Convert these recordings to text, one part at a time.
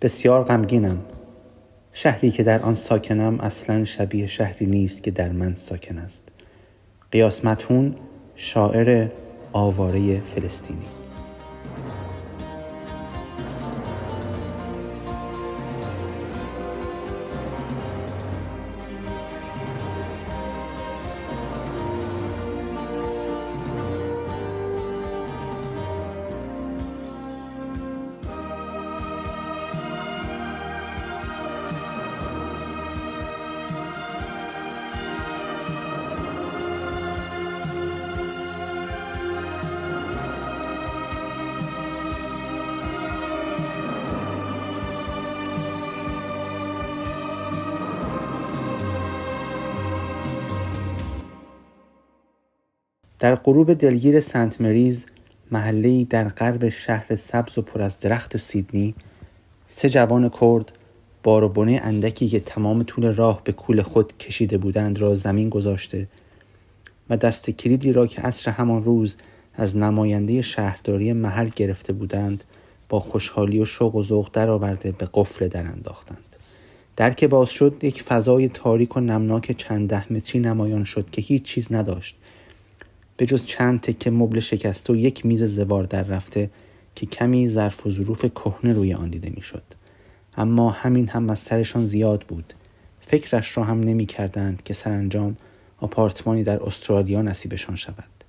بسیار غمگینم. شهری که در آن ساکنم اصلاً شبیه شهری نیست که در من ساکن است. قیاس مدحون، شاعر آواره فلسطینی. در غروب دلگیر سنت مریز، محله‌ای در غرب شهر سبز و پر از درخت سیدنی، 3 جوان کرد بار و بنه اندکی که تمام طول راه به کول خود کشیده بودند را زمین گذاشته و دست کلیدی را که عصر همان روز از نماینده شهرداری محل گرفته بودند با خوشحالی و شوق و ذوق درآورده به قفل در انداختند. در که باز شد، یک فضای تاریک و نمناک چند 10 متری نمایان شد که هیچ چیز نداشت به جز چند تکه مبل شکسته و یک میز زوار در رفته که کمی ظرف و ظروف کهنه روی آن دیده میشد. اما همین هم از سرشان زیاد بود. فکرش را هم نمی کردند که سرانجام آپارتمانی در استرالیا نصیبشان شود.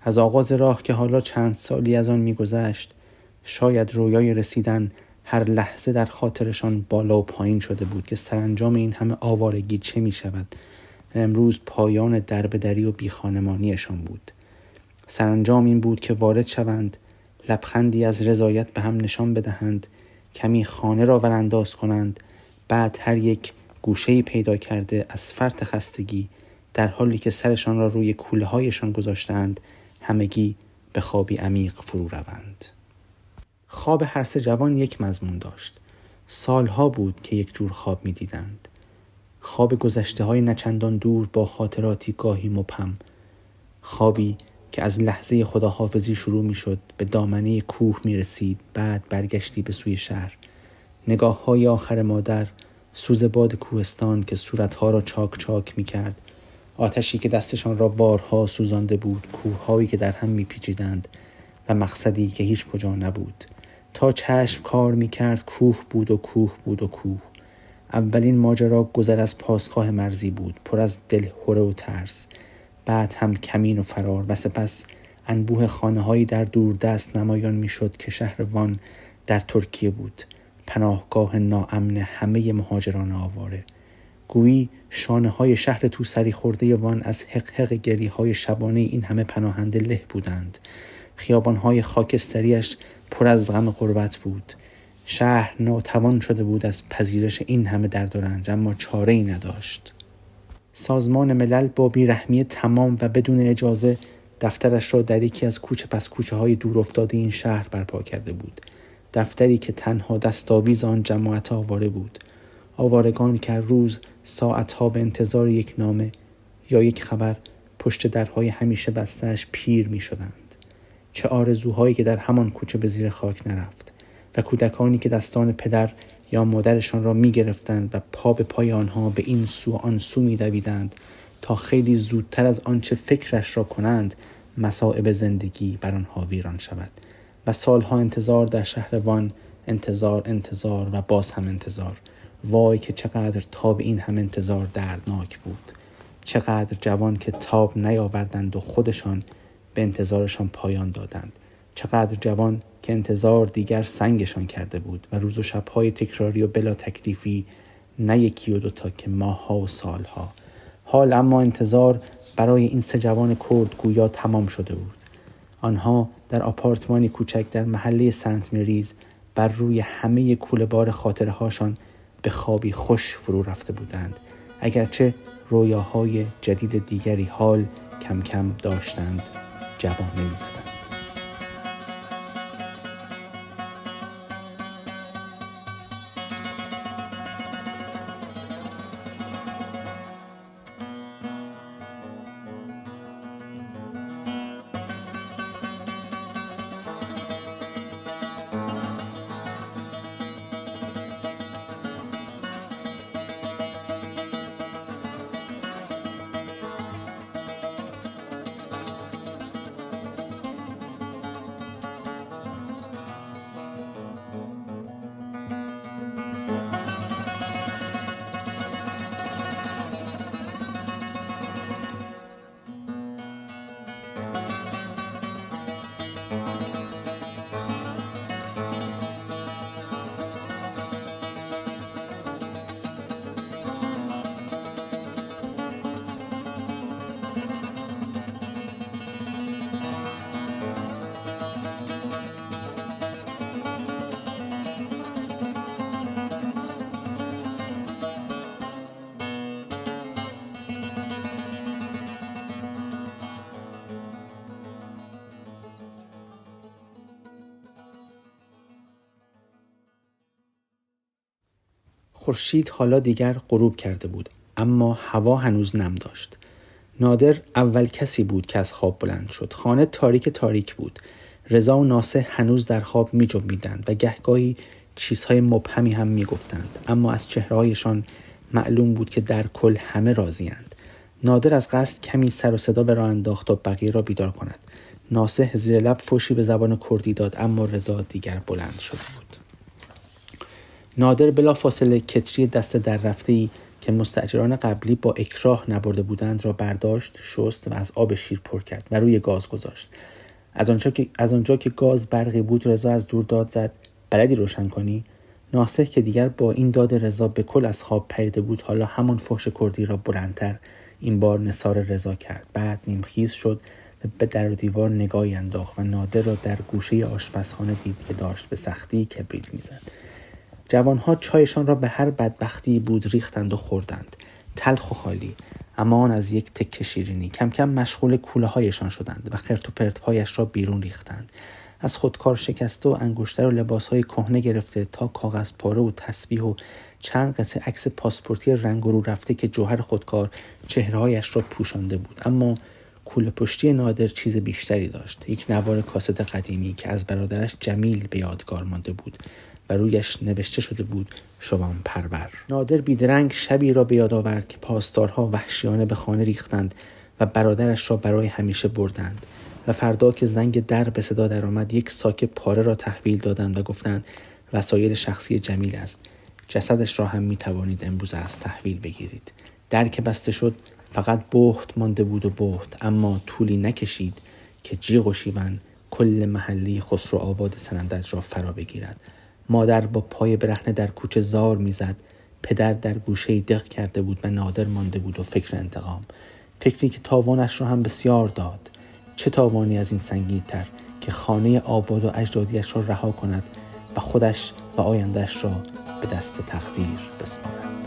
از آغاز راه که حالا چند سالی از آن می‌گذشت، شاید رویای رسیدن هر لحظه در خاطرشان بالا و پایین شده بود که سرانجام این همه آوارگی چه می شود و امروز پایان دربدری و بیخانمانیشان بود. سرانجام این بود که وارد شوند، لبخندی از رضایت به هم نشان بدهند، کمی خانه را ورانداز کنند، بعد هر یک گوشه‌ای پیدا کرده از فرط خستگی در حالی که سرشان را روی کوله هایشان گذاشتند همگی به خوابی عمیق فرو روند. خواب هر 3 جوان یک مضمون داشت. سالها بود که یک جور خواب می دیدند. خواب گذشته های نچندان دور با خاطراتی گاهی مبهم. خوابی که از لحظه خداحافظی شروع می شد، به دامنه کوه می رسید، بعد برگشتی به سوی شهر. نگاه های آخر مادر، سوز باد کوهستان که صورتها را چاک چاک می کرد، آتشی که دستشان را بارها سوزانده بود، کوههایی که در هم می پیچیدند و مقصدی که هیچ کجا نبود. تا چشم کار می کرد کوه بود و کوه بود و کوه. اولین ماجرا گذر از پاسگاه مرزی بود، پر از دلهره و ترس. بعد هم کمین و فرار و سپس انبوه خانه‌هایی در دوردست نمایان می‌شد که شهر وان در ترکیه بود، پناهگاه ناامن همه مهاجران آواره. گویی شانه‌های شهر توسری خورده وان از حقحق گریه‌های شبانه این همه پناهنده له بودند. خیابان‌های خاکستریش پر از غم و غربت بود. شهر ناتوان شده بود از پذیرش این همه درد و رنج، اما چاره‌ای نداشت. سازمان ملل با بیرحمی تمام و بدون اجازه دفترش را در یکی از کوچه پس کوچه های دور افتاده این شهر برپا کرده بود. دفتری که تنها دستاویز آن جماعت آواره بود. آوارگان که روز ساعتها به انتظار یک نامه یا یک خبر پشت درهای همیشه بسته‌اش پیر می شدند. چه آرزوهایی که در همان کوچه به زیر خاک نرفت و کودکانی که دستان پدر یا مادرشان را می گرفتند و پا به پای آنها به این سو آن سو می دویدند تا خیلی زودتر از آنچه فکرش را کنند مصائب زندگی بر آنها ویران شود. و سالها انتظار در شهر وان، انتظار و باز هم انتظار. وای که چقدر تاب این هم انتظار دردناک بود. چقدر جوان که تاب نیاوردند و خودشان به انتظارشان پایان دادند. چقدر جوان که انتظار دیگر سنگشان کرده بود و روز و شبهای تکراری و بلا تکلیفی، نه یکی و دوتا که ماه‌ها و سالها. حال اما انتظار برای این 3 جوان کرد گویا تمام شده بود. آنها در آپارتمانی کوچک در محله سنت مریز بر روی همه کوله بار خاطره هاشان به خوابی خوش فرو رفته بودند، اگرچه رویاهای جدید دیگری حال کم کم داشتند جوانه می‌زدند. خورشید حالا دیگر غروب کرده بود، اما هوا هنوز نم داشت. نادر اول کسی بود که از خواب بلند شد. خانه تاریک بود. رضا و ناصح هنوز در خواب می جنبیدند و گهگاهی چیزهای مبهمی هم می گفتند، اما از چهرهایشان معلوم بود که در کل همه راضی‌اند. نادر از قصد کمی سر و صدا به راه انداخت تا بقیه را بیدار کند. ناصح زیر لب فحشی به زبان کردی داد، اما رضا دیگر بلند شده بود. نادر بلافاصله کتری دست در رفته‌ای که مستاجران قبلی با اکراه نبرده بودند را برداشت، شست و از آب شیر پر کرد و روی گاز گذاشت. از آنجا که گاز برقی بود، رضا از دور داد زد: بلدی روشن کنی؟ ناصح که دیگر با این داد رضا به کل از خواب پریده بود، حالا همان فحش کردی را بلندتر این بار نثار رضا کرد. بعد نیمخیز شد و به در و دیوار نگاهی انداخت و نادر را در گوشه آشپزخانه دید که داشت به سختی کبریت میزد. جوانها چایشان را به هر بدبختی بود ریختند و خوردند، تلخ و خالی، امان از یک تکه شیرینی. کم کم مشغول کوله هایشان شدند و خرت و پرت هایش را بیرون ریختند. از خودکار شکسته و انگشتر و لباسهای کهنه گرفته تا کاغذ پاره و تسبیح و چند قطعه عکس پاسپورتی رنگ رو رفته که جوهر خودکار چهرهایش را پوشانده بود. اما کوله پشتی نادر چیز بیشتری داشت. یک نوار کاست قدیمی که از برادرش جمیل به یادگار مانده بود و رویش نوشته شده بود: شوام پرور. نادر بیدرنگ شبی را به یاد آورد که پاسدارها وحشیانه به خانه ریختند و برادرش را برای همیشه بردند و فردا که زنگ در به صدا درآمد، یک ساک پاره را تحویل دادند و گفتند وسایل شخصی جمیل است، جسدش را هم می توانید امروز از تحویل بگیرید. در که بسته شد، فقط بهت مانده بود و بهت، اما طولی نکشید که جیغ و شیون کل محلی خسرو آباد سنندج را فرا بگیرد. مادر با پای برهنه در کوچه زار میزد. پدر در گوشه‌ای دق کرده بود و نادر مانده بود و فکر انتقام، فکری که تاوانش را هم بسیار داد. چه تاوانی از این سنگین‌تر که خانه آباد و اجدادیش را رها کند و خودش و آینده‌اش را به دست تقدیر بسپارد.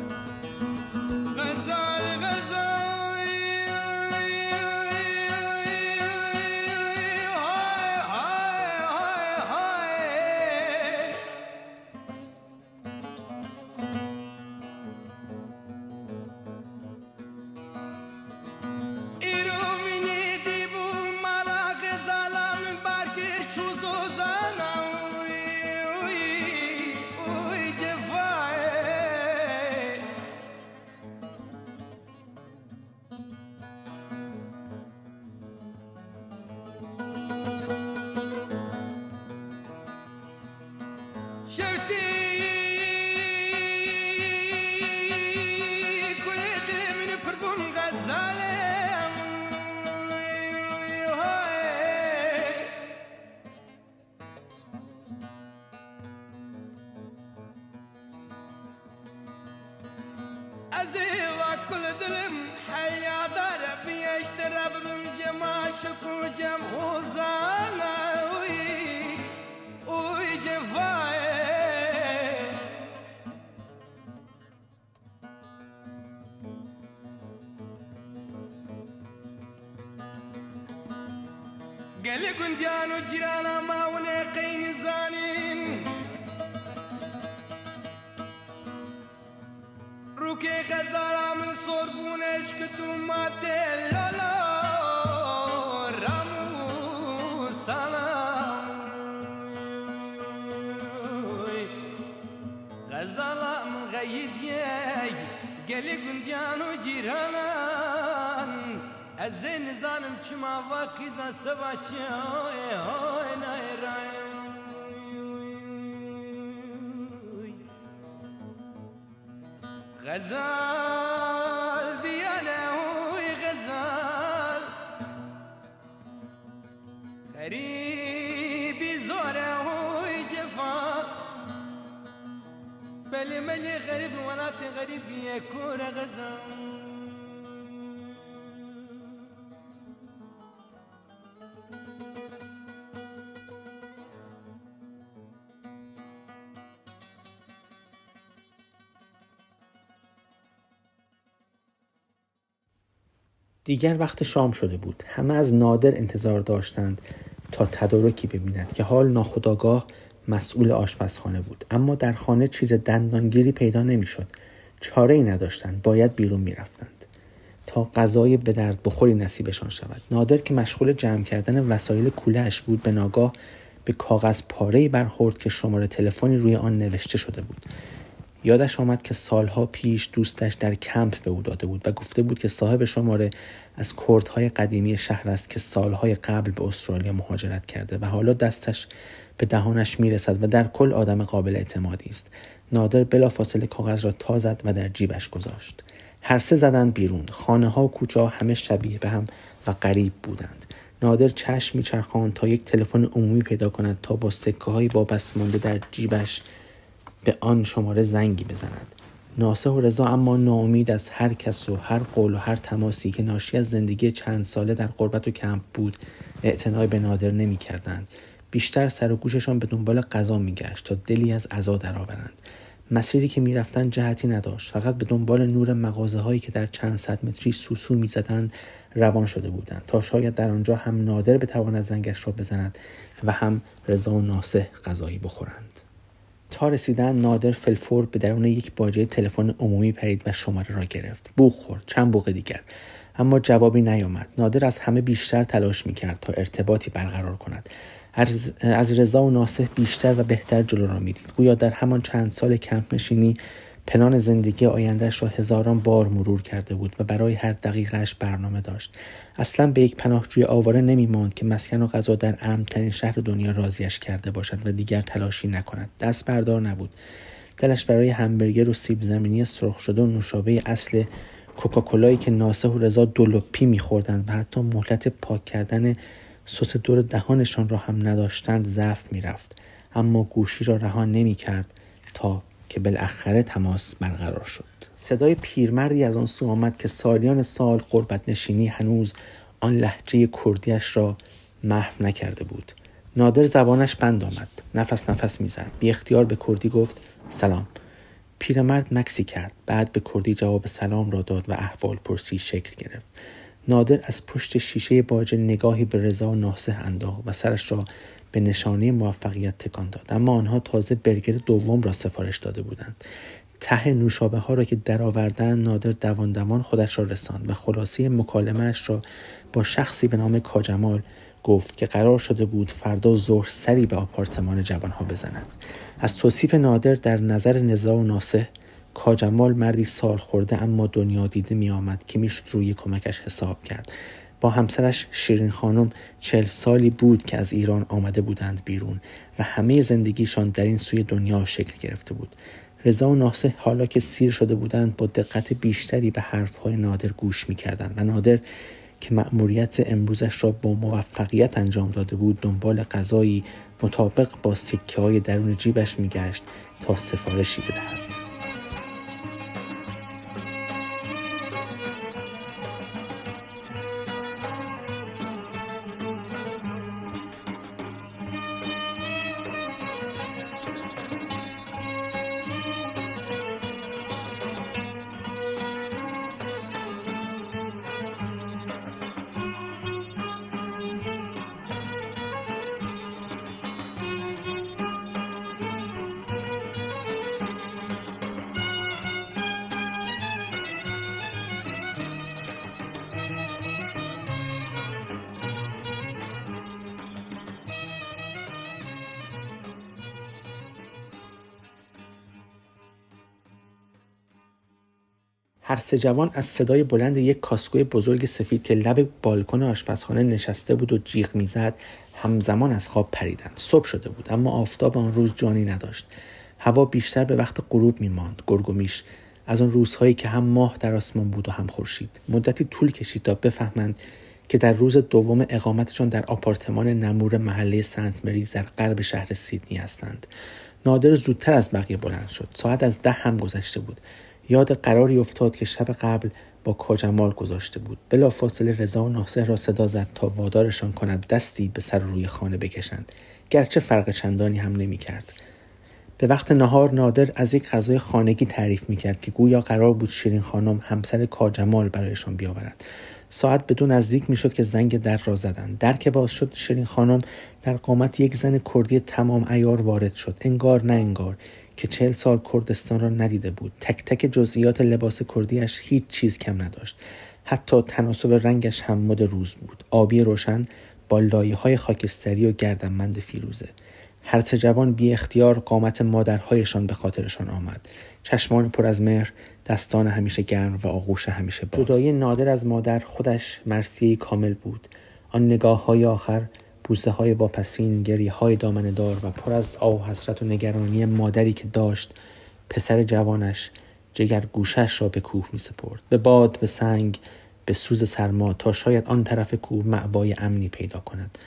أزيوا كل ظلم حيا دار بيشترب من جماشك وجمهوزانا ويجفاي قال قنديان وجيرانا ما ونقين زانين روكي خزارة من صربونش كتوماتي لالا رامو سلام غزالة من غيد ياي قالي قنديان وجيرانان الزين زانم چما واقيزا سباچي هاي نايرايم غزال ديانا وي غزال غريبي زورا وي جفا بلي ملي غريب ولاتي غريب يكون غزال. دیگر وقت شام شده بود. همه از نادر انتظار داشتند تا تدارکی ببیند که حال ناخودآگاه مسئول آشپزخانه بود، اما در خانه چیز دندانگیری پیدا نمی‌شد. چاره‌ای نداشتند، باید بیرون می‌رفتند تا غذای به درد بخوری نصیبشان شود. نادر که مشغول جمع کردن وسایل کوله‌اش بود، به ناگاه به کاغذ پاره‌ای برخورد که شماره تلفنی روی آن نوشته شده بود. یادش آمد که سالها پیش دوستش در کمپ به او داده بود و گفته بود که صاحب شماره از کردهای قدیمی شهر است که سالهای قبل به استرالیا مهاجرت کرده و حالا دستش به دهانش میرسد و در کل آدم قابل اعتمادی است. نادر بلافاصله کاغذ را تا زد و در جیبش گذاشت. هر سه زدند بیرون. خانه ها و کوچه ها همه شبیه به هم و غریب بودند. نادر چشم میچرخاند تا یک تلفن عمومی پیدا کند تا با سکه های وابسته مانده در جیبش به آن شماره زنگی بزند. ناصح و رضا اما ناامید از هر کس و هر قول و هر تماسی که ناشی از زندگی چند ساله در غربت و کمپ بود اعتنای به نادر نمی کردند. بیشتر سر و گوششان به دنبال غذا می گشت تا دلی از عزا درآورند. مسیری که می رفتن جهتی نداشت، فقط به دنبال نور مغازه هایی که در چند صد متری سوسو می زدند روان شده بودند تا شاید در آنجا هم نادر بتواند زنگش را بزند و هم رضا و ناصح غذایی بخورند. تا رسیدن نادر فلفور به درون یک باجه تلفن عمومی پرید و شماره را گرفت. بوق خورد، چند بوق دیگر، اما جوابی نیامد. نادر از همه بیشتر تلاش میکرد تا ارتباطی برقرار کند. از رضا و ناصح بیشتر و بهتر جلو را میدید. گویا در همان چند سال کمپ نشینی پلان زندگی آیندهش را هزاران بار مرور کرده بود و برای هر دقیقهش برنامه داشت. اصلا به یک پناهجوی آواره نمی‌ماند که مسکن و غذا در امن‌ترین شهر دنیا راضیش کرده باشد و دیگر تلاشی نکند. دست بردار نبود. دلش برای همبرگر و سیب زمینی سرخ شده و نوشابه اصل کوکاکولایی که ناصح و رضا دولوپی می‌خوردند و حتی مهلت پاک کردن سس دور دهانشان را هم نداشتند ضعف می‌رفت. اما گوشی را رها نمی‌کرد تا که بالاخره تماس برقرار شد. صدای پیرمردی از آن سو آمد که سالیان سال غربت نشینی هنوز آن لهجه کردیش را محو نکرده بود. نادر زبانش بند آمد. نفس میزد. بی اختیار به کردی گفت سلام. پیرمرد مکسی کرد. بعد به کردی جواب سلام را داد و احوال پرسی شکل گرفت. نادر از پشت شیشه باجه نگاهی به رضا و ناصح انداخت و سرش را به نشانه موفقیت تکان داد. اما آنها تازه برگر دوم را سفارش داده بودند. ته نوشابه ها را که درآوردند نادر دوان خودش را رساند و خلاصه مکالمه‌اش را با شخصی به نام کاجمال گفت که قرار شده بود فردا ظهر سری به آپارتمان جوانها بزند. از توصیف نادر در نظر رضا و ناصح کاجمال مردی سال خورده اما دنیا دیده می آمد که میشد روی کمکش حساب کرد. با همسرش شیرین خانم 40 سالی بود که از ایران آمده بودند بیرون و همه زندگیشان در این سوی دنیا شکل گرفته بود. رضا و ناصح حالا که سیر شده بودند با دقت بیشتری به حرفهای نادر گوش می‌کردند و نادر که مأموریت امروزش را با موفقیت انجام داده بود دنبال غذایی مطابق با سکه‌های درون جیبش می‌گشت تا سفارشی بدهد. هر سه جوان از صدای بلند یک کاسکوی بزرگ سفید که لب بالکن آشپزخانه نشسته بود و جیغ میزد همزمان از خواب پریدند. صبح شده بود اما آفتاب آن روز جانی نداشت. هوا بیشتر به وقت غروب میماند. گرگومیش از آن روزهایی که هم ماه در آسمان بود و هم خورشید. مدتی طول کشید تا بفهمند که در روز دوم اقامتشان در آپارتمان نمور محله سنت مریز در غرب شهر سیدنی هستند. نادر زودتر از بقیه بلند شد. ساعت از 10 هم گذشته بود. یاد قراری افتاد که شب قبل با کاجمال گذاشته بود. بلافاصله رضا و ناصح را صدا زد تا وادارشان کند دستی به سر روی خانه بکشند، گرچه فرق چندانی هم نمی کرد. به وقت نهار نادر از یک غذای خانگی تعریف می کرد که گویا قرار بود شیرین خانم همسر کاجمال برایشان بیاورد. ساعت به 2 نزدیک میشد که زنگ در را زدند. در که باز شد، شیرین خانم در قامت یک زن کردی تمام عیار وارد شد. انگار نه انگار که 40 سال کردستان را ندیده بود. تک تک جزئیات لباس کردیش هیچ چیز کم نداشت. حتی تناسب رنگش هم مد روز بود. آبی روشن با لایه‌های خاکستری و گردنبند فیروزه. هر سه جوان بی اختیار قامت مادرهایشان به خاطرشان آمد. چشمان پر از مهر، دستان همیشه گرم و آغوش همیشه باز. جدایی نادر از مادر خودش مرثیه‌ای کامل بود. آن نگاه‌های آخر، بوسه‌های واپسین، گریه‌های دامنه‌دار و پر از آه و حسرت و نگرانی مادری که داشت پسر جوانش جگر گوشش را به کوه می‌سپرد، به باد، به سنگ، به سوز سرما، تا شاید آن طرف کوه مأوای امنی پیدا کند.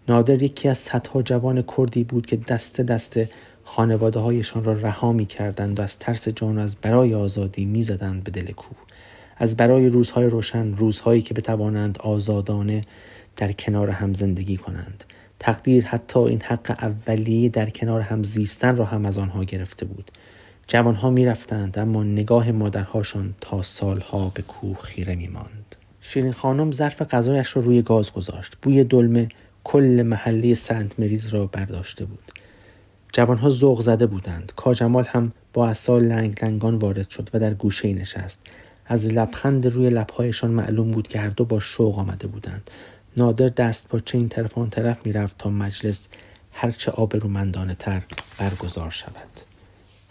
نادر یکی از صدها جوان کردی بود که دسته دسته خانواده‌هایشان را رها می‌کردند و از ترس جان و از برای آزادی می‌زدند به دل کوه، از برای روزهای روشن، روزهایی که بتوانند آزادانه در کنار هم زندگی کنند. تقدیر حتی این حق اولیه در کنار هم زیستن را هم از آنها گرفته بود. جوانها می‌رفتند، اما نگاه مادرهاشان تا سالها به کوه خیره می‌ماند. شیرین خانم ظرف غذایش را روی گاز گذاشت. بوی دلمه کل محله سنت مریز را برداشته بود. جوانها ذوق زده بودند. کاجمال هم با عصا لنگ لنگان وارد شد و در گوشه‌ای نشست. از لبخند روی لب‌هایشان معلوم بود که هر دو با شوق آمده بودند. نادر دست پاچه این طرف آن طرف می‌رفت تا مجلس هرچه آبرومندانه‌تر برگزار شود.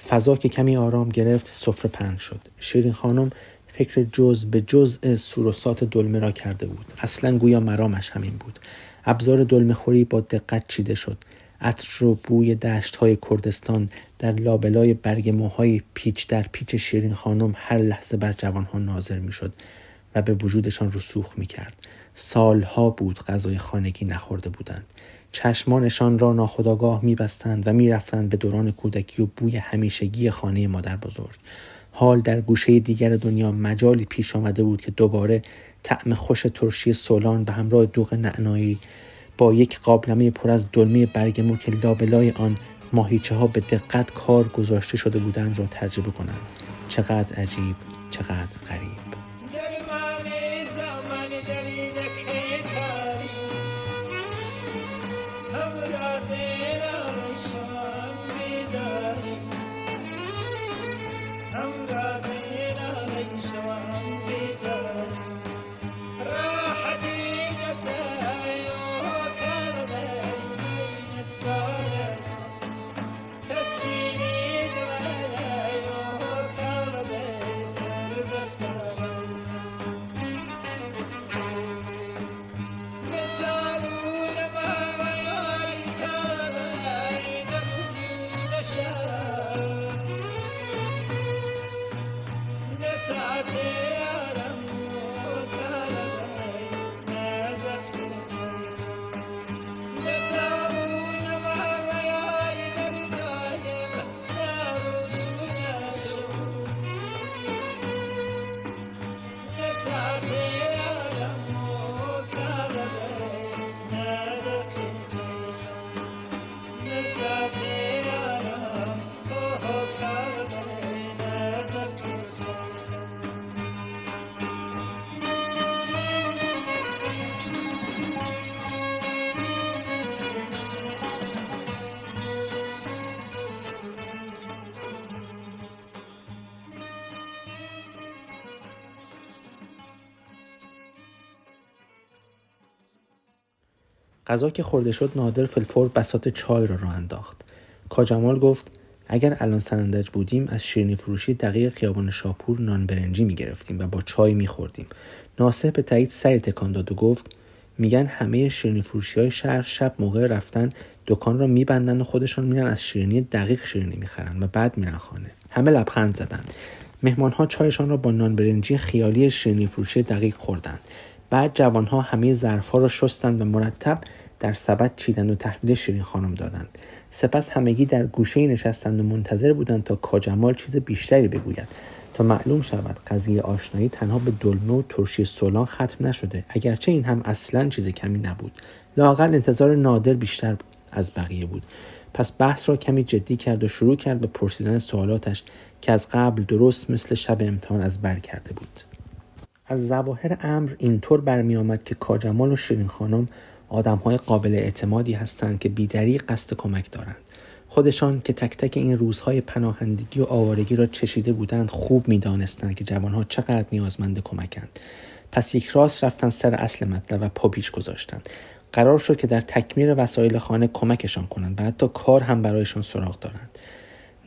فضا که کمی آرام گرفت، سفره پهن شد. شیرین خانم فکر جز به جزء سوروسات دلمه را کرده بود. اصلاً گویا مرامش همین بود. ابزار دلمه خوری با دقت چیده شد. عطر و بوی دشت‌های کردستان در لابلای برگ موهای پیچ در پیچ شیرین خانم هر لحظه بر جوانها ناظر می‌شد و به وجودشان رسوخ می‌کرد. سالها بود غذای خانگی نخورده بودند. چشمانشان را ناخودآگاه می‌بستند و می‌رفتند به دوران کودکی و بوی همیشگی خانه مادر بزرگ. حال در گوشه دیگر دنیا مجالی پیش آمده بود که دوباره طعم خوش ترشی سولان به همراه دوغ نعنایی با یک قابلمه پر از دلمه برگمو که لابلای آن ماهیچه ها به دقت کار گذاشته شده بودند را تجربه کنند. چقدر عجیب، چقدر غریب. غذا که خورده شد، نادر فلفور بساط چای را انداخت. کاجمال گفت اگر الان سنندج بودیم از شیرینی فروشی دقیق خیابان شاپور نان برنجی می‌گرفتیم و با چای می‌خوردیم. ناصح به تایید سری تکان داد و گفت میگن همه شیرینی فروشی‌های شهر شب موقع رفتن دکان را می‌بندن و خودشون میرن از شیرینی دقیق شیرینی می‌خرن و بعد میرن خانه. همه لبخند زدند. مهمان‌ها چایشان را با نان برنجی خیالی شیرینی فروشی دقیق خوردند. بعد جوانها همه ظرف‌ها را شستند و مرتب در سبد چیدند و تحویل شیرین خانم دادند. سپس همگی در گوشه‌ای نشستند و منتظر بودند تا کاجمال چیز بیشتری بگوید، تا معلوم شود قضیه آشنایی تنها به دلمه و ترشی سولان ختم نشده، اگرچه این هم اصلاً چیز کمی نبود. لااقل انتظار نادر بیشتر از بقیه بود. پس بحث را کمی جدی کرد و شروع کرد به پرسیدن سوالاتش که از قبل درست مثل شب امتحان از بر کرده بود. از ظواهر امر اینطور برمی آمد که کاجمال و شیرین خانم آدم‌های قابل اعتمادی هستند که بی‌دریغ قصد کمک دارند. خودشان که تک تک این روزهای پناهندگی و آوارگی را چشیده بودند خوب می‌دانستند که جوانها چقدر نیازمند کمکند. پس یک راست رفتن سر اصل مطلب و پا پیش گذاشتند. قرار شد که در تکمیل وسایل خانه کمکشان کنند و حتی کار هم برایشان سراغ دارند.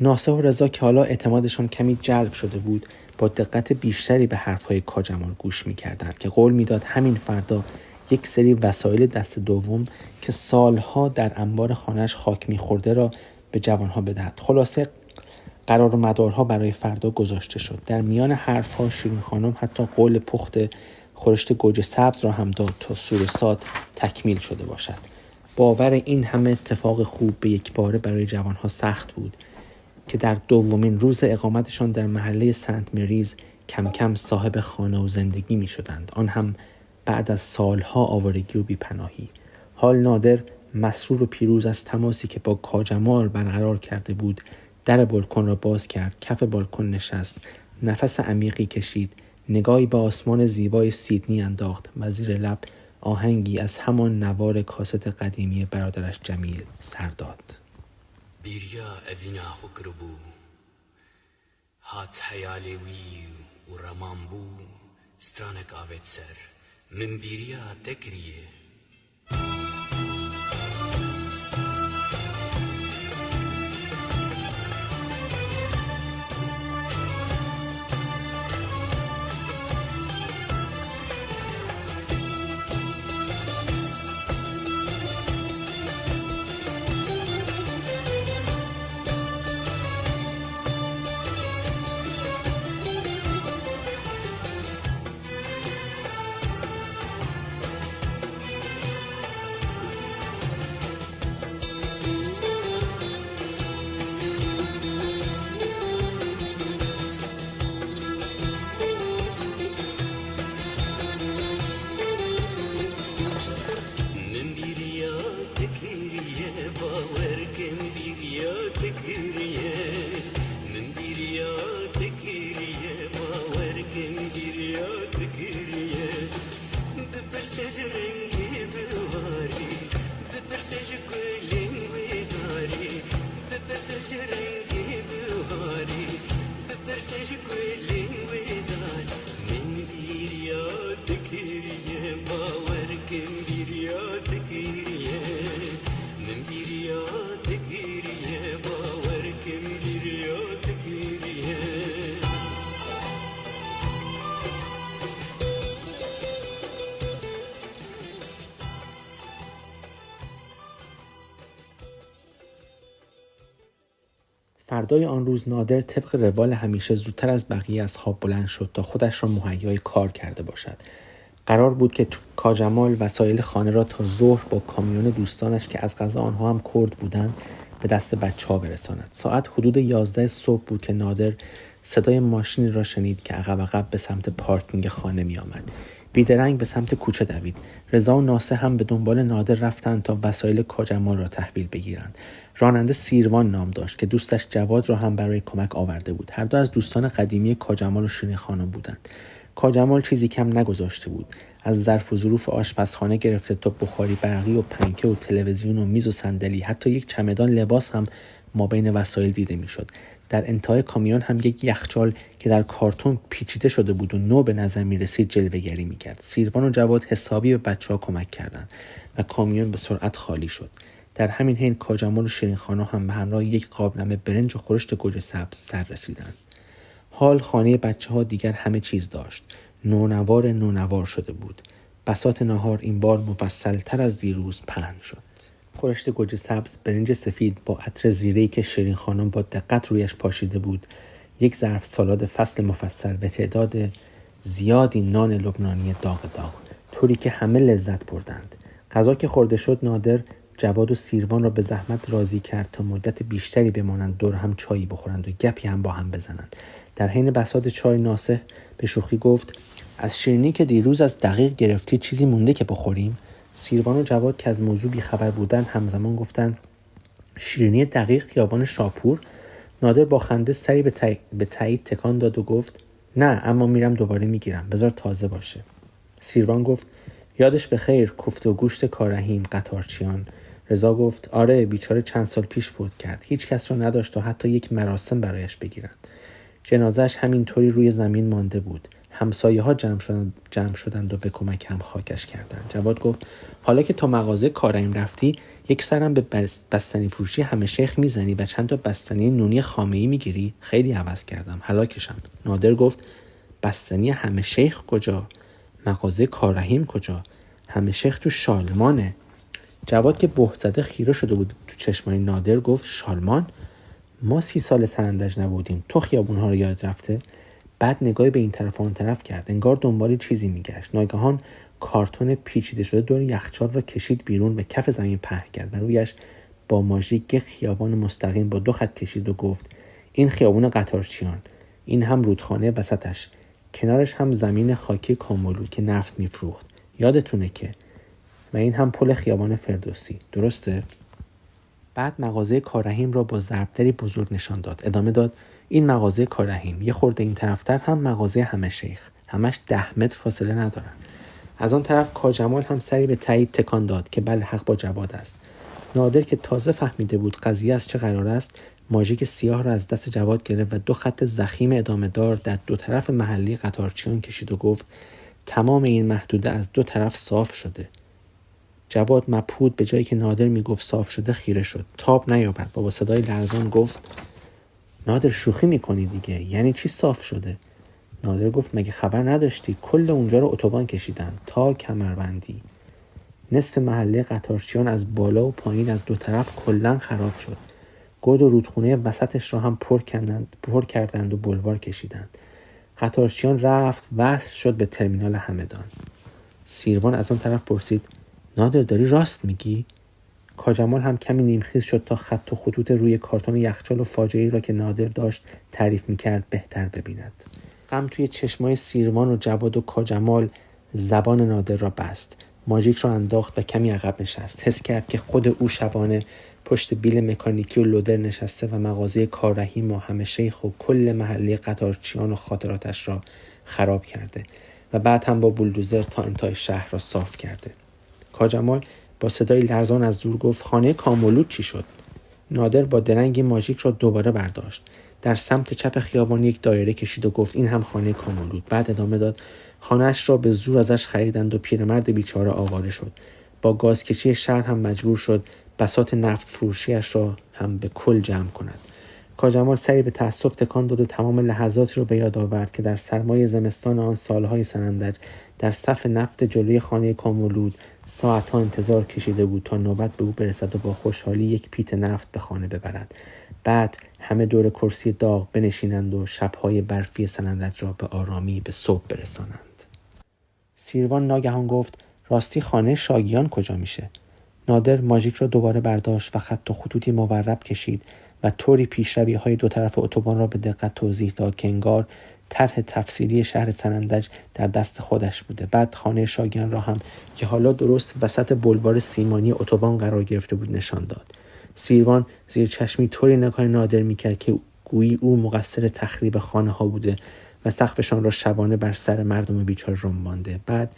ناصح و رضا که حالا اعتمادشان کمی جلب شده بود با دقت بیشتری به حرفهای کاجمال گوش می‌کردند که قول می‌داد همین فردا یک سری وسایل دست دوم که سالها در انبار خانه‌اش خاک می‌خورده را به جوانها بدهد. خلاصه قرار و مدارها برای فردا گذاشته شد. در میان حرفها شیرین خانم حتی قول پخت خورشت گوجه سبز را هم داد تا سور و سات تکمیل شده باشد. باور این همه اتفاق خوب به یک باره برای جوانها سخت بود که در دومین روز اقامتشان در محله سنت مریز کم کم صاحب خانه و زندگی می شدند. آن هم بعد از سالها آوارگی و بیپناهی. حال نادر مسرور و پیروز از تماسی که با کاجمال برقرار کرده بود در بالکن را باز کرد، کف بالکن نشست، نفس عمیقی کشید، نگاهی به آسمان زیبای سیدنی انداخت و زیر لب آهنگی از همان نوار کاست قدیمی برادرش جمیل سر داد. بیریا اوینا خو کربو هات حیالی وی و رمان بو سترانک آوید سر من بیریا تکریه فردای آن روز نادر طبق روال همیشه زودتر از بقیه از خواب بلند شد تا خودش را مهیای کار کرده باشد. قرار بود که کاجمال وسایل خانه را تا ظهر با کامیون دوستانش که از قضا آنها هم کرد بودند به دست بچه‌ها برساند. ساعت حدود 11 صبح بود که نادر صدای ماشینی را شنید که عقب به سمت پارکینگ خانه می آمد. بیدرنگ به سمت کوچه دوید. رضا و ناصح هم به دنبال نادر رفتند تا وسایل کاجمال را تحویل بگیرند. راننده سیروان نام داشت که دوستش جواد را هم برای کمک آورده بود. هر دو از دوستان قدیمی کاجمال و شیرین خانم بودند. کاجمال چیزی کم نگذاشته بود. از ظرف و ظروف آشپزخانه گرفته تا بخاری برقی و پنکه و تلویزیون و میز و صندلی، حتی یک چمدان لباس هم مابین وسایل دیده میشد. در انتهای کامیون هم یک یخچال که در کارتون پیچیده شده بود و نو به نظر می رسید جلوه‌گری می کرد. سیروان و جواد حسابی به بچه‌ها کمک کردند و کامیون به سرعت خالی شد. در همین حین کاجمال و شیرین خانم هم به همراه یک قابلمه برنج و خورشت گوجه سبز سر رسیدند. حال خانه بچه‌ها دیگر همه چیز داشت. نونوار شده بود. بساط ناهار این بار مفصل‌تر از دیروز پهن شد. خورشت گوجه سبز، برنج سفید با عطر زیره‌ای که شیرین خانم با دقت رویش پاشیده بود، یک ظرف سالاد فصل مفصل به تعداد زیادی نان لبنانی داغ طوری که همه لذت بردند. غذا که خورده شد، نادر جواد و سیروان را به زحمت راضی کرد تا مدت بیشتری بمانند دور هم چایی بخورند و گپی هم با هم بزنند. در حین بساط چای ناصح به شوخی گفت: از شیرینی که دیروز از دقیق گرفتی چیزی مونده که بخوریم؟ سیروان و جواد که از موضوع بیخبر بودن همزمان گفتند: شیرینی دقیق خیابان شاپور؟ نادر با خنده سری به تایید تکان داد و گفت: نه، اما میرم دوباره میگیرم، بذار تازه باشه. سیروان گفت یادش به خیر کوفته و گوشت کارهیم قطارچیان. رضا گفت آره، بیچاره چند سال پیش فوت کرد، هیچ کس را نداشت تا حتی یک مراسم برایش بگیرند. جنازه‌اش همینطوری روی زمین مانده بود. همسایه ها جمع شدند و به کمک هم خاکش کردند. جواد گفت حالا که تا مغازه کارهیم رفتی، یک سرم به بستنی فروشی همه شیخ میزنی و چند تا بستنی نونی خامه‌ای میگیری؟ خیلی عوض کردم، هلاکشم. نادر گفت بستنی همه شیخ کجا؟ مغازه کارهیم کجا؟ همه شیخ تو شالمانه. جواد که بهت زده خیره شده بود تو چشمای نادر گفت شالمان؟ ما 30 سال سنندج نبودیم، تو خیابونها رو یاد رفته؟ بعد نگاهی به این طرف و آن طرف کرد، انگار دنبال چیزی میگشت. ناگهان کارتون پیچیده شده دور یخچال را کشید بیرون، به کف زمین پهن کرد و رویش با ماژیک یک خیابان مستقیم با 2 خط کشید و گفت این خیابون قطارچیان، این هم رودخانه وسطش، کنارش هم زمین خاکی کامولو که نفت میفروخت، یادتونه که، و این هم پل خیابان فردوسی، درسته؟ بعد مغازه کارهیم را با ضربدری بزرگ نشان داد. ادامه داد این مغازه کارهیم، یه خورده این طرفتر هم مغازه همه شیخ، همش 10 متر فاصله ندارن. از آن طرف کاجمال هم سری به تایید تکان داد که بله، حق با جواد است. نادر که تازه فهمیده بود قضیه از چه قرار است، ماژیک سیاه را از دست جواد گرفت و 2 خط ضخیم ادامه دار در 2 طرف محلی قطارچیان کشید و گفت تمام این محدوده از 2 طرف صاف شده. جواد مبهوت به جایی که نادر میگفت صاف شده خیره شد. تاب نیاورد و با صدای لرزان گفت نادر شوخی میکنی دیگه، یعنی چی صاف شده؟ نادر گفت مگه خبر نداشتی کل اونجا رو اتوبان کشیدن تا کمربندی. نصف محله قطارچیان از بالا و پایین از 2 طرف کلا خراب شد. گود و رودخونه وسطش را هم پر کردند و بلوار کشیدند. قطارچیان رفت وصل شد به ترمینال همدان. سیروان از آن طرف پرسید نادر داری راست میگی؟ کاجمال هم کمی نیمخیز شد تا خط و خطوط روی کارتون یخچال و فاجعه‌ای را که نادر داشت تعریف میکرد بهتر ببیند. غم توی چشمای سیروان و جواد و کاجمال زبان نادر را بست. ماژیک را انداخت و کمی عقب نشست. حس کرد که خود او شبانه پشت بیل مکانیکی و لودر نشسته و مغازه کاررحیم و همه شیخ و کل محله قطارچیان و خاطراتش را خراب کرده و بعد هم با بولدوزر تا انتهای شهر را صاف کرده. کاجمال با صدای لرزان از دور گفت خانه کامولود چی شد؟ نادر با درنگی ماژیک را دوباره برداشت. در سمت چپ خیابان یک دایره کشید و گفت این هم خانه کامولود. بعد ادامه داد خانه‌اش را به زور ازش خریدند و پیرمرد بیچاره آواره شد. با گازکشی شهر هم مجبور شد بساط نفت فروشیش را هم به کل جمع کند. کاجمال سری به تأسف تکان داد و تمام لحظاتی را به یاد آورد که در سرمای زمستان آن سالهای سنندج در صف نفت جلوی خانه کامولود ساعتها انتظار کشیده بود تا نوبت به او برسد و با خوشحالی یک پیت نفت به خانه ببرد. بعد همه دور کرسی داغ بنشینند و شبهای برفی سنندج را به آرامی به صبح برسانند. سیروان ناگهان گفت راستی خانه شاگیان کجا میشه؟ نادر ماژیک را دوباره برداشت و خط و خطوطی مورب کشید و طوری پیشروی‌های 2 طرف اتوبان را به دقت توضیح داد که انگار طرح تفصیلی شهر سنندج در دست خودش بوده. بعد خانه شاگیان را هم که حالا درست وسط بلوار سیمانی اتوبان قرار گرفته بود نشان داد. سیروان زیر چشمی طوری نگاه نادر میکرد که گویی او مقصر تخریب خانه ها بوده و سقفشان را شبانه بر سر مردم بیچاره رنبانده. بعد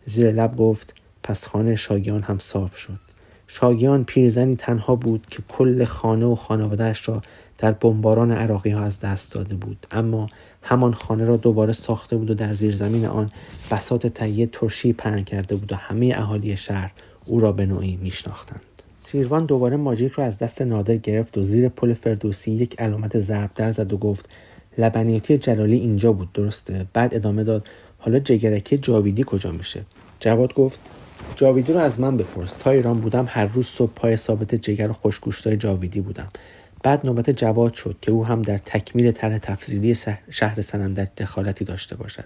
زیر لب گفت پس خانه شاگیان هم صاف شد. شاگیان پیرزنی تنها بود که کل خانه و خانواده‌اش را در بمباران عراقی ها از دست داده بود، اما همان خانه را دوباره ساخته بود و در زیر زمین آن بساط تهیه ترشی پهن کرده بود و همه اهالی شهر او را به نوعی میشناختند. سیروان دوباره ماژیک را از دست نادر گرفت و زیر پل فردوسی یک علامت ضرب در زد و گفت لبنیاتی جلالی اینجا بود، درسته؟ بعد ادامه داد حالا جگرکی جاویدی کجا میشه؟ جواد گفت جاویدی رو از من بپرس، تا ایران بودم هر روز صبح پای ثابت جگر و خوشگوشتای جاویدی بودم. بعد نوبت جواد شد که او هم در تکمیل طرح تفصیلی شهر سنندج دخالتی داشته باشد.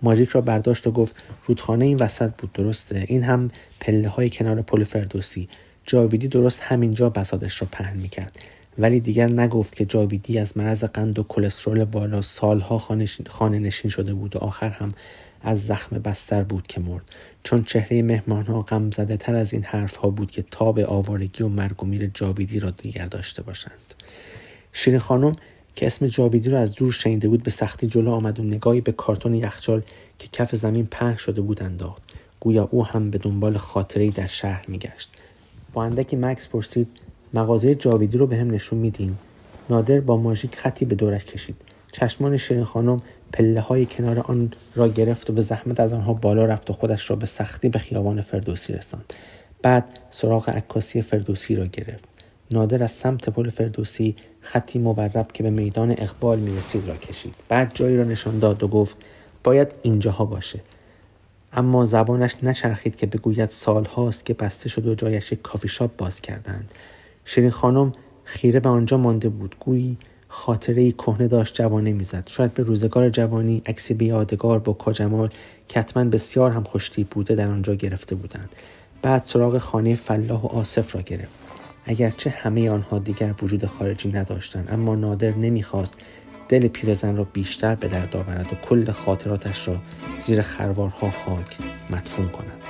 ماژیک را برداشت و گفت رودخانه این وسط بود، درسته؟ این هم پله های کنار پل فردوسی. جاویدی درست همینجا بساطش را پهن میکرد، ولی دیگر نگفت که جاویدی از مرض قند و کلسترول بالا سالها خانه نشین شده بود و آخر هم از زخم بستر بود که مرد، چون چهره مهمانها غم زده تر از این حرفها بود که تاب آوارگی و مرگ و میر جاویدی را دیگر داشته باشند. شیرین خانم که اسم جاویدی رو از دور شنیده بود به سختی جلو آمد و نگاهی به کارتون یخچال که کف زمین پهن شده بود انداخت. گویا او هم به دنبال خاطره‌ای در شهر میگشت. با اندکی مکث پرسید: مغازه جاویدی رو به هم نشون میدین؟ نادر با ماژیک خطی به دورش کشید. چشمان شیرین خانم پله‌های کنار آن را گرفت و به زحمت از آنها بالا رفت و خودش را به سختی به خیابان فردوسی رساند. بعد سراغ عکاسی فردوسی را گرفت. نادر از سمت پل فردوسی خطی مورب که به میدان اقبال میرسید را کشید. بعد جایی را نشان داد و گفت: باید اینجاها باشه. اما زبانش نچرخید که بگوید سالهاست که بسته شد و جایش یک کافی شاپ باز کردند. شیرین خانم خیره به آنجا مانده بود. گویی خاطره‌ای کهنه داشت جوانه میزد. شاید به روزگار جوانی عکسی به یادگار با کاجمال که حتما بسیار هم خوش‌تیپ بوده در آنجا گرفته بودند. بعد سراغ خانه فلاح و آصف را گرفت. اگرچه همه آنها دیگر وجود خارجی نداشتند، اما نادر نمیخواست دل پیرزن را بیشتر به درد آورد و کل خاطراتش را زیر خروارها خاک مدفون کند.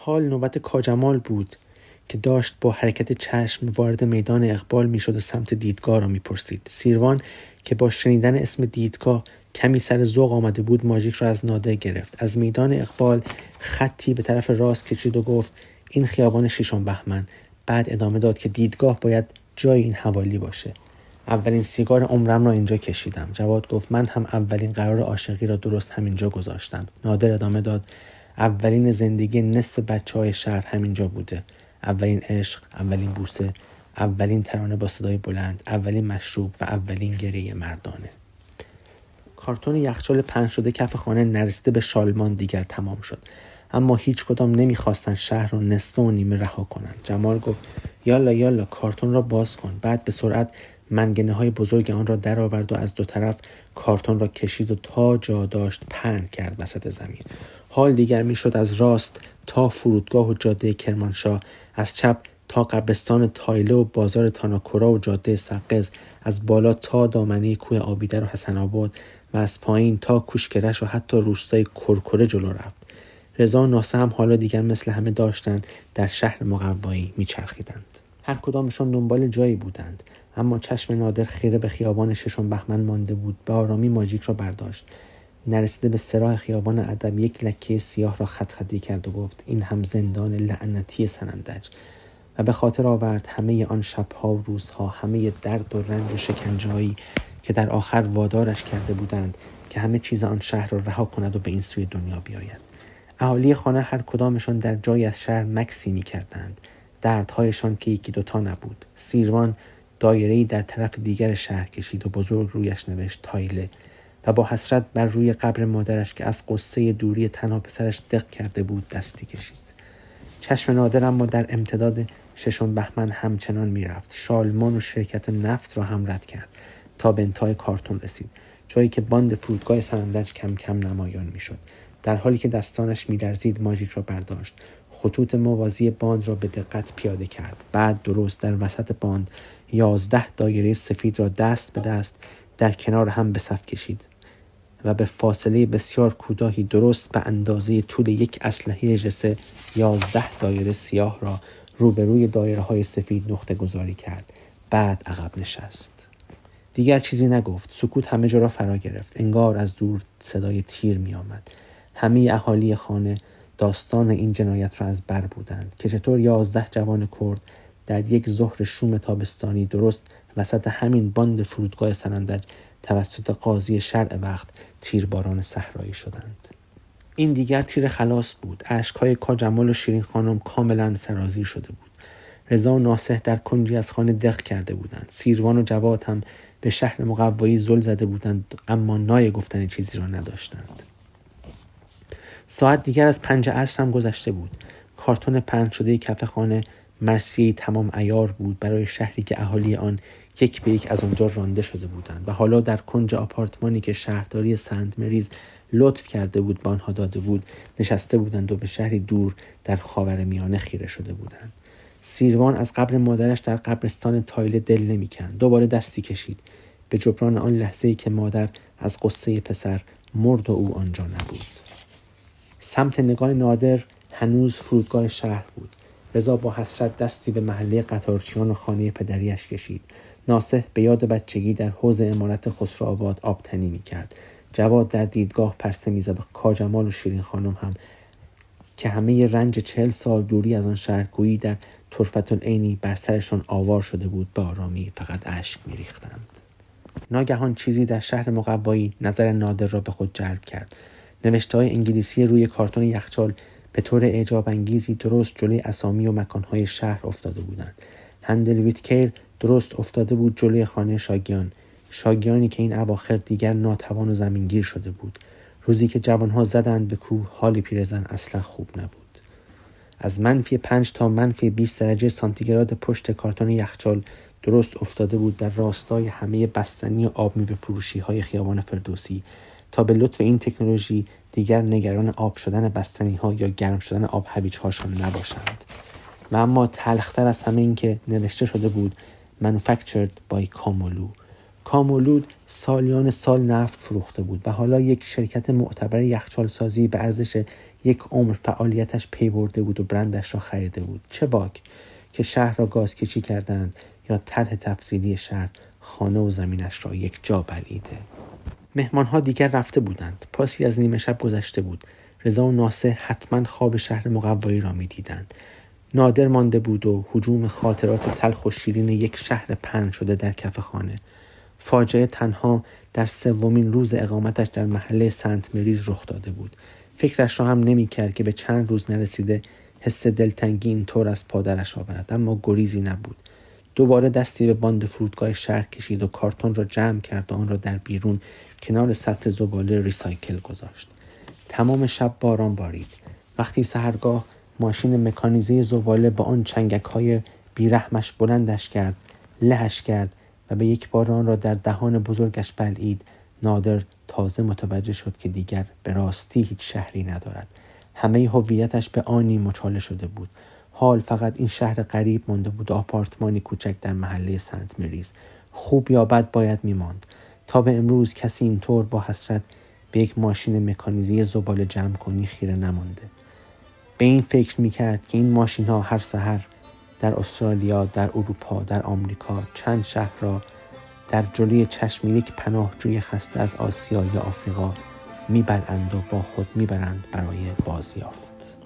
حال نوبت کاجمال بود که داشت با حرکت چشم وارد میدان اقبال میشد و سمت دیدگاه را میپرسید. سیروان که با شنیدن اسم دیدگاه کمی سر ذوق آمده بود ماژیک را از نادر گرفت. از میدان اقبال خطی به طرف راست کشید و گفت: این خیابان ششم بهمن. بعد ادامه داد که دیدگاه باید جای این حوالی باشه. اولین سیگار عمرم را اینجا کشیدم. جواد گفت: من هم اولین قرار عاشقی را درست همینجا گذاشتم. نادر ادامه داد: اولین زندگی نصف بچه‌های شهر همینجا بوده. اولین عشق، اولین بوسه، اولین ترانه با صدای بلند، اولین مشروب و اولین گریه مردانه. کارتون یخچال پهن شده کف خانه نرسیده به شالمان دیگر تمام شد، اما هیچ کدام نمیخواستن شهر رو نصفه و نیمه رها کنند. جمال گفت: یالا کارتون را باز کن. بعد به سرعت منگنه های بزرگ آن را در آورد و از دو طرف کارتون را کشید و تا جا داشت پهن کرد وسط زمین. حال دیگر میشد از راست تا فرودگاه و جاده کرمانشاه، از چپ تا قبرستان تایله و بازار تاناکورا و جاده سقز، از بالا تا دامنه کوه آبیدر و حسن آباد و از پایین تا کوشکرش و حتی روستای کرکره جلو رفت. رضا و ناصر هم حالا دیگر مثل همه داشتند در شهر مقوایی میچرخیدند. هر کدامشان دنبال جایی بودند، اما چشم نادر خیره به خیابان ششم بهمن مانده بود. به آرامی ماژیک را برداشت. نرسیده به سراح خیابان ادب یک لکه سیاه را خط خطی کرد و گفت: این هم زندان لعنتی سنندج. و به خاطر آورد همه آن شبها و روزها، همه درد و رنج و شکنجه‌هایی که در آخر وادارش کرده بودند که همه چیز آن شهر را رها کند و به این سوی دنیا بیاید. اهالی خانه هر کدامشان در جای از شهر مکسی می‌کردند. دردهایشان که یکی دوتا نبود. سیروان دایره‌ای در طرف دیگر شهر کشید و بزرگ رویش نوشت تایله و با حسرت بر روی قبر مادرش که از قصه دوری تنها پسرش دق کرده بود دستی کشید. چشم نادر اما در امتداد 6 بهمن همچنان میرفت. شالمان و شرکت نفت را هم رد کرد تا به انتهای کارتون رسید، جایی که باند فرودگاه سنندج کم کم نمایان میشد. در حالی که دستانش میلرزید ماژیک را برداشت، خطوط موازی باند را به دقت پیاده کرد. بعد درست در وسط باند 11 دایره سفید را دست به دست در کنار هم به صف کشید و به فاصله بسیار کوتاهی درست به اندازه طول یک اسلحه ژسه 11 دایره سیاه را روبروی دایره‌های سفید نقطه گذاری کرد. بعد عقب نشست. دیگر چیزی نگفت. سکوت همه جا را فرا گرفت. انگار از دور صدای تیر می آمد. همه اهالی خانه داستان این جنایت را از بر بودند که چطور 11 جوان کرد در یک ظهر شوم تابستانی درست وسط همین باند فرودگاه سنندج توسط قاضی شرع وقت تیرباران صحرایی شدند. این دیگر تیر خلاص بود. اشک‌های کاجمال و شیرین خانم کاملا سرازیر شده بود. رضا و ناصح در کنجی از خانه دق کرده بودند. سیروان و جواد هم به شهر مقوایی زل زده بودند، اما نای گفتن چیزی را نداشتند. ساعت دیگر از 5 عصر هم گذشته بود. کارتون پهن شده کف خانه مرثیه‌ای تمام عیار بود برای شهری که اهالی آن یک به یک از آنجا رانده شده بودند و حالا در کنج آپارتمانی که شهرداری سنت مریز لطف کرده بود به آنها داده بود نشسته بودند و به شهری دور در خاورمیانه خیره شده بودند. سیروان از قبر مادرش در قبرستان تایله دل نمی‌کند. دوباره دستی کشید به جبران آن لحظه‌ای که مادر از قصه پسر مرد و او آنجا نبود. سمت نگاه نادر هنوز فرودگاه شهر بود. رضا با حسرت دستی به محله قطارچیان و خانه پدریش کشید. ناصح به یاد بچگی در حوض عمارت خسروآباد آبتنی می‌کرد. جواد در دیدگاه پرسه می‌زد و کاجمال و شیرین خانم هم که همه رنج 40 سال دوری از آن شهرگویی در طرفت العینی بر سرشان آوار شده بود به آرامی فقط اشک می‌ریختند. ناگهان چیزی در شهر مقوایی نظر نادر را به خود جلب کرد. نوشته‌های انگلیسی روی کارتون یخچال به طور اعجاب انگیزی درست جلوی اسامی و مکانهای شهر افتاده بودند. هندل ویتکیر درست افتاده بود جلوی خانه شاگیانی که این اواخر دیگر ناتوان و زمینگیر شده بود. روزی که جوانها زدند به کوه، حال پیرزن اصلا خوب نبود. از -5 تا -20 درجه سانتیگراد پشت کارتون یخچال درست افتاده بود در راستای همه بستنی و آب میوه فروشی های خیابان فردوسی تا به لطف این تکنولوژی دیگر نگران آب شدن بستنی ها یا گرم شدن آب هویج هاشان نباشند. و اما تلختر از همه این که نوشته شده بود manufactured by کامولو. کامولود سالیان سال نفت فروخته بود و حالا یک شرکت معتبر یخچال سازی به ارزش 1 عمر فعالیتش پی برده بود و برندش را خریده بود. چه باک که شهر را گاز کشی کردند یا طرح تفصیلی شهر خانه و زمینش را یک جا بلعیده. مهمانها دیگر رفته بودند. پاسی از نیمه شب گذشته بود. رضا و ناصح حتما خواب شهر مقوایی را می دیدند. نادر مانده بود و هجوم خاطرات تلخ و شیرین یک شهر پهن شده در کف خانه. فاجعه تنها در 3مین روز اقامتش در محله سنت مریز رخ داده بود. فکرش را هم نمی کرد که به چند روز نرسیده حس دلتنگی این طور از پادرش آورد، اما گریزی نبود. دوباره دستی به باند فرودگاه شهر کشید و کارتون را جمع کرد و آن را در بیرون کنار سطل زباله ریسایکل گذاشت. تمام شب باران بارید. وقتی سحرگاه ماشین مکانیزه زباله با آن چنگک‌های بیرحمش بلندش کرد، لهش کرد و به یک بار آن را در دهان بزرگش بلعید، نادر تازه متوجه شد که دیگر به راستی هیچ شهری ندارد. همه هویتش به آنی مچاله شده بود. حال فقط این شهر غریب مانده بود و آپارتمانی کوچک در محله سنت مریز. خوب یا بد باید میماند. تا به امروز کسی اینطور با حسرت به یک ماشین مکانیزه زباله جمع کنی خیره نمانده. به این فکر میکرد که این ماشین ها هر سحر در استرالیا، در اروپا، در آمریکا چند شهر را در جلوی چشم یک پناهجوی خسته از آسیا یا آفریقا میبلند و با خود میبرند برای بازیافت.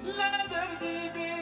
لا دردي